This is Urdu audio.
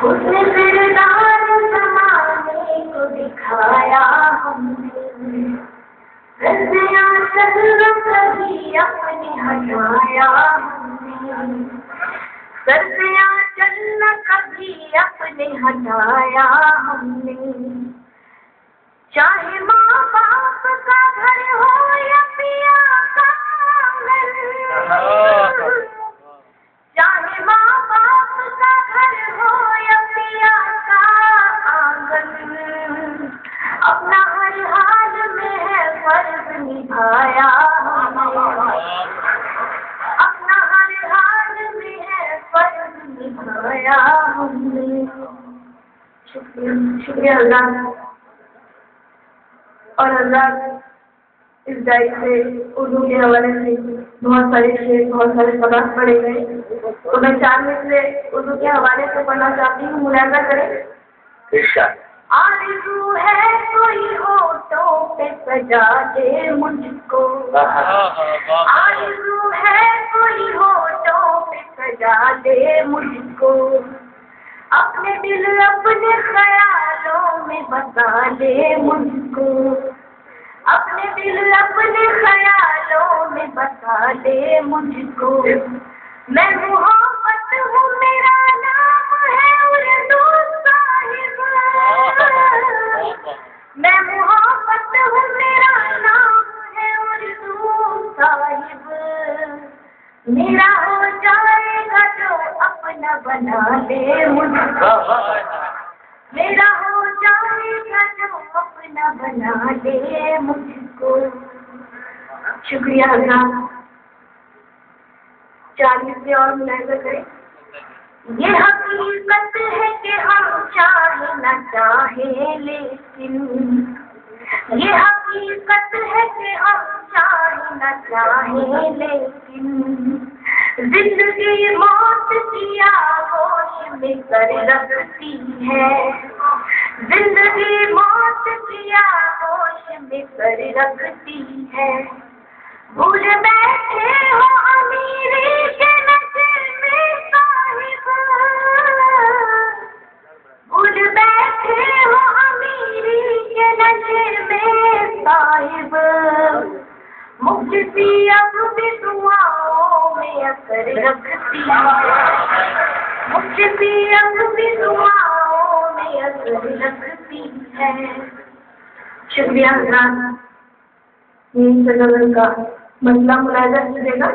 حسن کردار زمانے کو دکھایا ہم نے، رسیاں چل کبھی اپنے ہٹایا ہم نے، رسیاں چل کبھی اپنے ہٹایا ہم نے، چاہے ماں باپ کا گھر ہو یا پیا کا آنگن، چاہے ماں باپ کا گھر ہو یا پیا کا آنگن، اپنا ہر حال میں ہے فرض نبھایا ہم نے، اپنا ہر حال میں ہے فرض نبھایا ہم نے۔ شکریہ اللہ۔ اور حضرات اس ڈائٹ سے اردو کے حوالے سے بہت سارے شعر بہت سارے سبق پڑھے گئے، تو میں 4 منٹ سے اردو کے حوالے سے پڑھنا چاہتی ہوں، ملاحظہ کریں۔ آرزو ہے کوئی ہونٹوں پہ سجا دے مجھ کو، آرزو ہے کوئی ہونٹوں پہ سجا دے مجھ کو، اپنے دل اپنے خیالوں میں بسا لے مجھ کو، اپنے دل اپنے خیالوں میں بسا لے مجھ کو، میں محبت ہوں میرا نام ہے اردو صاحب، میں محبت ہوں میرا نام ہے اردو صاحب، میرا ہو جائے گا جو اپنا بنا لے مجھ کو، میرا ہو جائے گا جو اپنا بنا لے مجھ کو۔ شکریہ حضرات۔ 40 سے اور ملاحظہ کریں۔ یہ حقیقت ہے کہ ہم چاہیں نہ چاہیں لیکن، یہ حقیقت ہے کہ ہم چاہیں نہ چاہیں لیکن، زندگی موت کی آغوش میں کر رکھتی ہے، زندگی موت کی آغوش میں کر رکھتی ہے، بھول بیٹھے ہو امیری کے نشے میں صاحب، بھول بیٹھے ہو امیری کے نشے میں صاحب، مجھتی اب بھی دعاؤں میں اثر رکھتی ہے، مجھتی اب بھی دعاؤں میں اثر رکھتی ہے۔ شکریہ حضرات۔ یہ سزا کا مسئلہ ملاحظہ کیجیے گا۔